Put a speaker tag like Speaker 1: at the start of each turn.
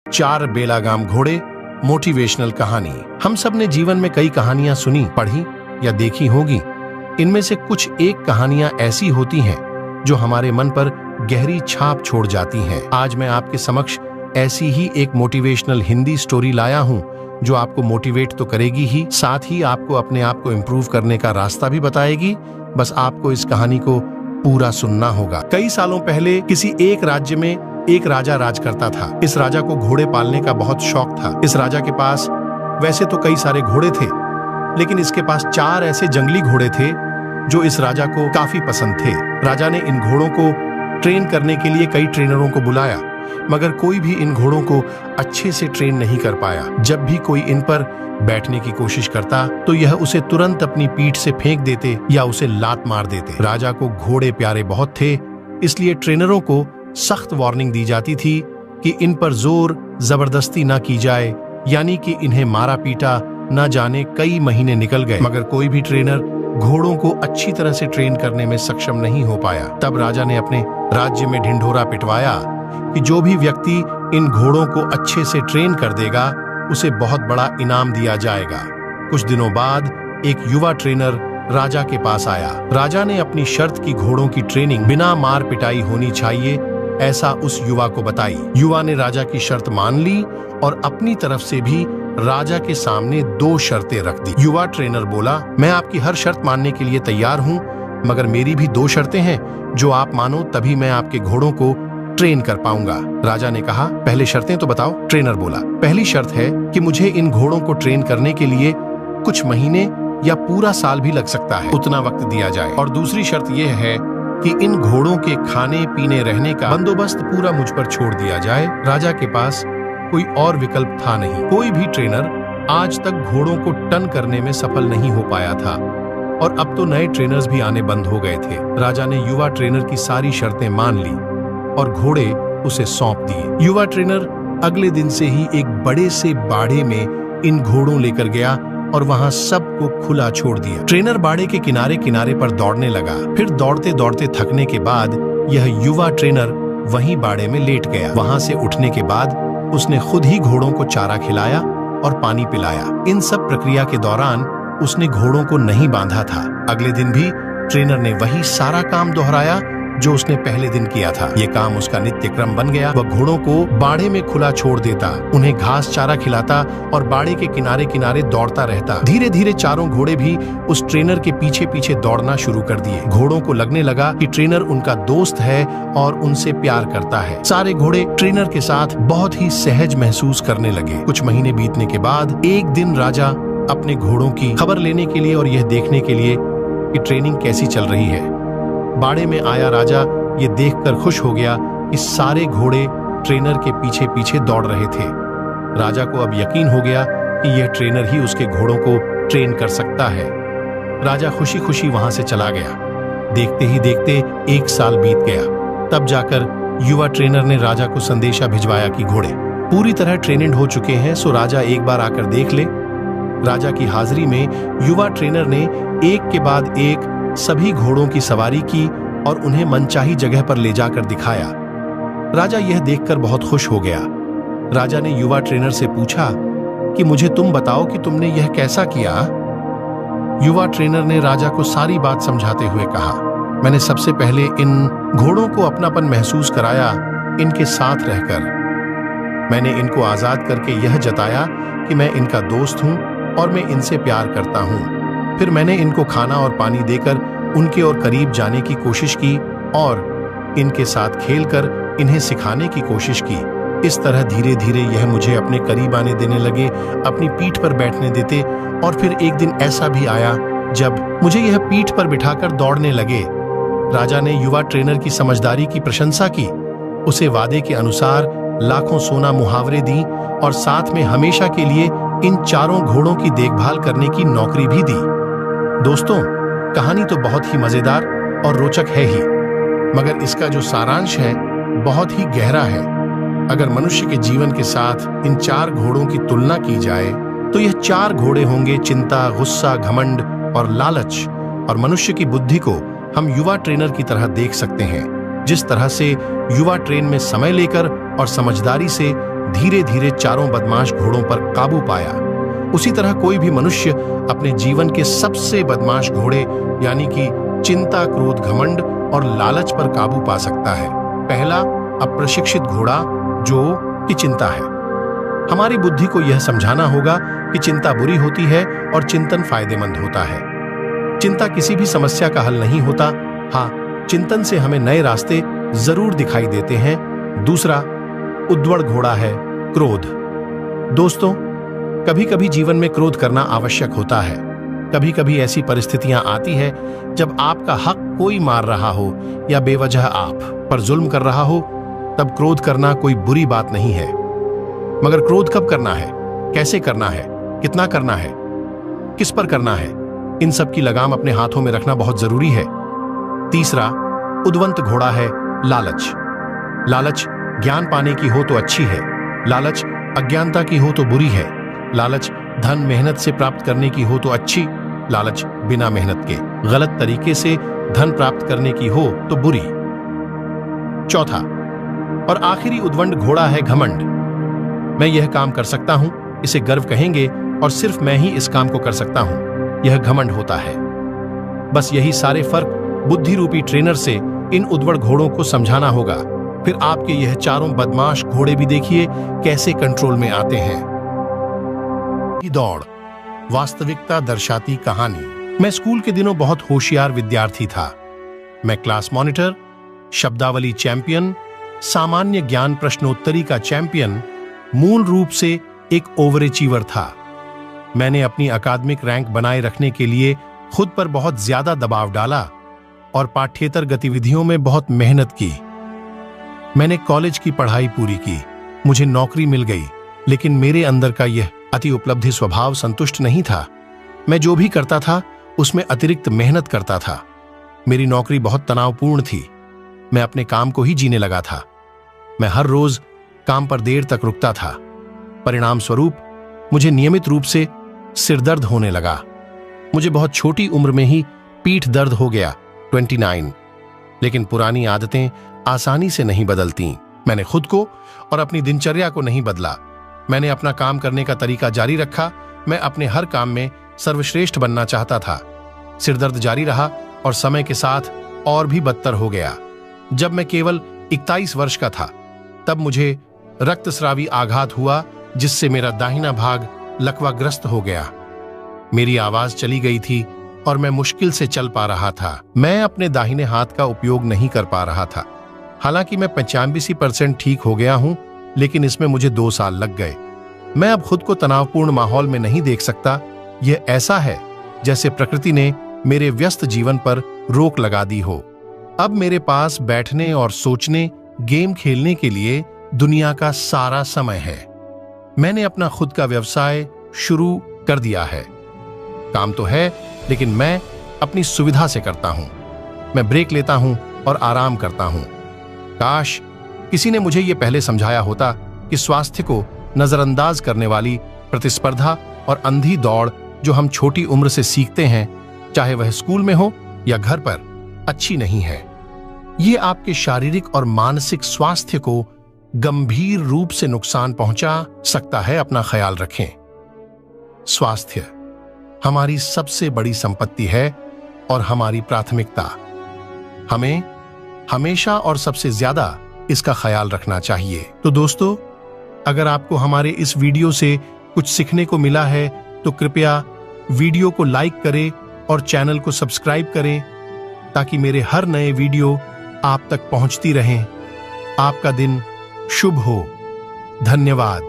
Speaker 1: चार बेलागाम घोड़े, मोटिवेशनल कहानी। हम सब ने जीवन में कई कहानियां सुनी, पढ़ी या देखी होगी। इनमें से कुछ एक कहानियां ऐसी होती हैं जो हमारे मन पर गहरी छाप छोड़ जाती हैं। आज मैं आपके समक्ष ऐसी ही एक मोटिवेशनल हिंदी स्टोरी लाया हूं जो आपको मोटिवेट तो करेगी ही, साथ ही आपको अपने आप को इम्प्रूव करने का रास्ता भी बताएगी। बस आपको इस कहानी को पूरा सुनना होगा। कई सालों पहले किसी एक राज्य में एक राजा राज करता था। इस राजा को घोड़े पालने का बहुत शौक था। इस राजा के पास वैसे तो कई सारे घोड़े थे, लेकिन इसके पास 4 ऐसे जंगली घोड़े थे जो इस राजा को काफी पसंद थे। राजा ने इन घोड़ों को ट्रेन करने के लिए कई ट्रेनरों को बुलाया, मगर कोई भी इन घोड़ों को अच्छे से ट्रेन नहीं कर पाया। जब भी कोई इन पर बैठने की कोशिश करता तो यह उसे तुरंत अपनी पीठ से फेंक देते या उसे लात मार देते। राजा को घोड़े प्यारे बहुत थे, इसलिए ट्रेनरों को सख्त वार्निंग दी जाती थी कि इन पर जोर जबरदस्ती ना की जाए, यानी कि इन्हें मारा पीटा न जाने कई महीने निकल गए, मगर कोई भी ट्रेनर घोड़ों को अच्छी तरह से ट्रेन करने में सक्षम नहीं हो पाया। तब राजा ने अपने राज्य में ढिंढोरा पिटवाया कि जो भी व्यक्ति इन घोड़ों को अच्छे से ट्रेन कर देगा उसे बहुत बड़ा इनाम दिया जाएगा। कुछ दिनों बाद एक युवा ट्रेनर राजा के पास आया। राजा ने अपनी शर्त की घोड़ों की ट्रेनिंग बिना मार पिटाई होनी चाहिए, ऐसा उस युवा को बताई। युवा ने राजा की शर्त मान ली और अपनी तरफ से भी राजा के सामने 2 शर्तें रख दी। युवा ट्रेनर बोला, मैं आपकी हर शर्त मानने के लिए तैयार हूँ, मगर मेरी भी 2 शर्तें हैं। जो आप मानो तभी मैं आपके घोड़ों को ट्रेन कर पाऊंगा। राजा ने कहा, पहले शर्तें तो बताओ। ट्रेनर बोला, पहली शर्त है कि मुझे इन घोड़ों को ट्रेन करने के लिए कुछ महीने या पूरा साल भी लग सकता है, उतना वक्त दिया जाए। और दूसरी शर्त यह है कि इन घोड़ों के खाने पीने रहने का बंदोबस्त पूरा मुझ पर छोड़ दिया जाए। राजा के पास कोई और विकल्प था नहीं। कोई भी ट्रेनर आज तक घोड़ों को टर्न करने में सफल नहीं हो पाया था और अब तो नए ट्रेनर्स भी आने बंद हो गए थे। राजा ने युवा ट्रेनर की सारी शर्तें मान ली और घोड़े उसे सौंप दिए। युवा ट्रेनर अगले दिन से ही एक बड़े से बाड़े में इन घोड़ों लेकर गया और वहां सबको खुला छोड़ दिया। ट्रेनर बाड़े के किनारे किनारे पर दौड़ने लगा। फिर दौड़ते दौड़ते थकने के बाद यह युवा ट्रेनर वहीं बाड़े में लेट गया। वहां से उठने के बाद उसने खुद ही घोड़ों को चारा खिलाया और पानी पिलाया। इन सब प्रक्रिया के दौरान उसने घोड़ों को नहीं बांधा था। अगले दिन भी ट्रेनर ने वही सारा काम दोहराया जो उसने पहले दिन किया था। ये काम उसका नित्य क्रम बन गया। वह घोड़ों को बाड़े में खुला छोड़ देता, उन्हें घास चारा खिलाता और बाड़े के किनारे किनारे दौड़ता रहता। धीरे धीरे चारों घोड़े भी उस ट्रेनर के पीछे पीछे दौड़ना शुरू कर दिए। घोड़ों को लगने लगा कि ट्रेनर उनका दोस्त है और उनसे प्यार करता है। सारे घोड़े ट्रेनर के साथ बहुत ही सहज महसूस करने लगे। कुछ महीने बीतने के बाद एक दिन राजा अपने घोड़ों की खबर लेने के लिए और यह देखने के लिए कि ट्रेनिंग कैसी चल रही है बाड़े में आया। राजा ये देखकर खुश हो गया कि सारे घोड़े ट्रेनर के पीछे पीछे दौड़ रहे थे। राजा को अब यकीन हो गया कि यह ट्रेनर ही उसके घोड़ों को ट्रेन कर सकता है। राजा खुशी खुशी वहां से चला गया। देखते ही देखते 1 साल बीत गया। तब जाकर युवा ट्रेनर ने राजा को संदेशा भिजवाया कि घोड़े पूरी तरह ट्रेनिंड हो चुके हैं, सो राजा एक बार आकर देख ले। राजा की हाजिरी में युवा ट्रेनर ने एक के बाद एक सभी घोड़ों की सवारी की और उन्हें मनचाही जगह पर ले जाकर दिखाया। राजा यह देखकर बहुत खुश हो गया। राजा ने युवा ट्रेनर से पूछा कि मुझे तुम बताओ कि तुमने यह कैसा किया। युवा ट्रेनर ने राजा को सारी बात समझाते हुए कहा, मैंने सबसे पहले इन घोड़ों को अपनापन महसूस कराया। इनके साथ रहकर मैंने इनको आजाद करके यह जताया कि मैं इनका दोस्त हूं और मैं इनसे प्यार करता हूं। फिर मैंने इनको खाना और पानी देकर उनके और करीब जाने की कोशिश की और इनके साथ खेलकर इन्हें सिखाने की कोशिश की। इस तरह धीरे धीरे यह मुझे अपने करीब आने देने लगे, अपनी पीठ पर बैठने देते और फिर एक दिन ऐसा भी आया जब मुझे यह पीठ पर बिठाकर दौड़ने लगे। राजा ने युवा ट्रेनर की समझदारी की प्रशंसा की, उसे वादे के अनुसार लाखों सोना मुहावरे दी और साथ में हमेशा के लिए इन चारों घोड़ों की देखभाल करने की नौकरी भी दी। दोस्तों, कहानी तो बहुत ही मजेदार और रोचक है ही, मगर इसका जो सारांश है बहुत ही गहरा है। अगर मनुष्य के जीवन के साथ इन 4 घोड़ों की तुलना की जाए तो यह 4 घोड़े होंगे चिंता, गुस्सा, घमंड और लालच। और मनुष्य की बुद्धि को हम युवा ट्रेनर की तरह देख सकते हैं। जिस तरह से युवा ट्रेन में समय लेकर और समझदारी से धीरे धीरे चारों बदमाश घोड़ों पर काबू पाया, उसी तरह कोई भी मनुष्य अपने जीवन के सबसे बदमाश घोड़े यानी कि चिंता, क्रोध, घमंड और लालच पर काबू पा सकता है। पहला अप्रशिक्षित घोड़ा जो कि चिंता है। हमारी बुद्धि को यह समझाना होगा कि चिंता बुरी होती है और चिंतन फायदेमंद होता है। चिंता किसी भी समस्या का हल नहीं होता। हाँ, चिंतन से हमें नए रास्ते जरूर दिखाई देते हैं। दूसरा उद्वड़ घोड़ा है क्रोध। दोस्तों, कभी कभी जीवन में क्रोध करना आवश्यक होता है। कभी कभी ऐसी परिस्थितियां आती है जब आपका हक कोई मार रहा हो या बेवजह आप पर जुल्म कर रहा हो, तब क्रोध करना कोई बुरी बात नहीं है। मगर क्रोध कब करना है, कैसे करना है, कितना करना है, किस पर करना है, इन सब की लगाम अपने हाथों में रखना बहुत जरूरी है। तीसरा उद्वंत घोड़ा है लालच। लालच ज्ञान पाने की हो तो अच्छी है, लालच अज्ञानता की हो तो बुरी है। लालच धन मेहनत से प्राप्त करने की हो तो अच्छी, लालच बिना मेहनत के गलत तरीके से धन प्राप्त करने की हो तो बुरी। चौथा और आखिरी उद्वंत घोड़ा है घमंड। मैं यह काम कर सकता हूं, इसे गर्व कहेंगे, और सिर्फ मैं ही इस काम को कर सकता हूं, यह घमंड होता है। बस यही सारे फर्क बुद्धि रूपी ट्रेनर से इन उद्वड़ घोड़ों को समझाना होगा। फिर आपके यह चारों बदमाश घोड़े भी देखिए कैसे कंट्रोल में आते हैं। दौड़ वास्तविकता दर्शाती कहानी। मैं स्कूल के दिनों बहुत होशियार विद्यार्थी था। मैं क्लास मॉनिटर, शब्दावली चैंपियन, सामान्य ज्ञान प्रश्नोत्तरी का चैंपियन, मूल रूप से एक ओवरअचीवर था। मैंने अपनी अकादमिक रैंक बनाए रखने के लिए खुद पर बहुत ज्यादा दबाव डाला और पाठ्येतर गतिविधियों में बहुत मेहनत की। मैंने कॉलेज की पढ़ाई पूरी की, मुझे नौकरी मिल गई, लेकिन मेरे अंदर का यह अति उपलब्धि स्वभाव संतुष्ट नहीं था। मैं जो भी करता था उसमें अतिरिक्त मेहनत करता था। मेरी नौकरी बहुत तनावपूर्ण थी। मैं अपने काम को ही जीने लगा था। मैं हर रोज काम पर देर तक रुकता था। परिणाम स्वरूप मुझे नियमित रूप से सिरदर्द होने लगा। मुझे बहुत छोटी उम्र में ही पीठ दर्द हो गया, 29। लेकिन पुरानी आदतें आसानी से नहीं बदलती। मैंने खुद को और अपनी दिनचर्या को नहीं बदला। मैंने अपना काम करने का तरीका जारी रखा। मैं अपने हर काम में सर्वश्रेष्ठ बनना चाहता था। सिरदर्द जारी रहा और समय के साथ और भी बदतर हो गया। जब मैं केवल 21 वर्ष का था, तब मुझे रक्तस्रावी आघात हुआ, जिससे मेरा दाहिना भाग लकवाग्रस्त हो गया। मेरी आवाज चली गई थी और मैं मुश्किल से चल पा रहा था। मैं अपने दाहिने हाथ का उपयोग नहीं कर पा रहा था। हालांकि मैं 95% ठीक हो गया हूं, लेकिन इसमें मुझे 2 साल लग गए। मैं अब खुद को तनावपूर्ण माहौल में नहीं देख सकता। यह ऐसा है जैसे प्रकृति ने मेरे व्यस्त जीवन पर रोक लगा दी हो। अब मेरे पास बैठने और सोचने, गेम खेलने के लिए दुनिया का सारा समय है। मैंने अपना खुद का व्यवसाय शुरू कर दिया है। काम तो है, लेकिन मैं अपनी सुविधा से करता हूं। मैं ब्रेक लेता हूं और आराम करता हूं। काश किसी ने मुझे यह पहले समझाया होता कि स्वास्थ्य को नजरअंदाज करने वाली प्रतिस्पर्धा और अंधी दौड़ जो हम छोटी उम्र से सीखते हैं, चाहे वह स्कूल में हो या घर पर, अच्छी नहीं है। ये आपके शारीरिक और मानसिक स्वास्थ्य को गंभीर रूप से नुकसान पहुंचा सकता है। अपना ख्याल रखें। स्वास्थ्य हमारी सबसे बड़ी संपत्ति है और हमारी प्राथमिकता। हमें हमेशा और सबसे ज्यादा इसका ख्याल रखना चाहिए। तो दोस्तों, अगर आपको हमारे इस वीडियो से कुछ सीखने को मिला है तो कृपया वीडियो को लाइक करें और चैनल को सब्सक्राइब करें, ताकि मेरे हर नए वीडियो आप तक पहुंचती रहें। आपका दिन शुभ हो। धन्यवाद।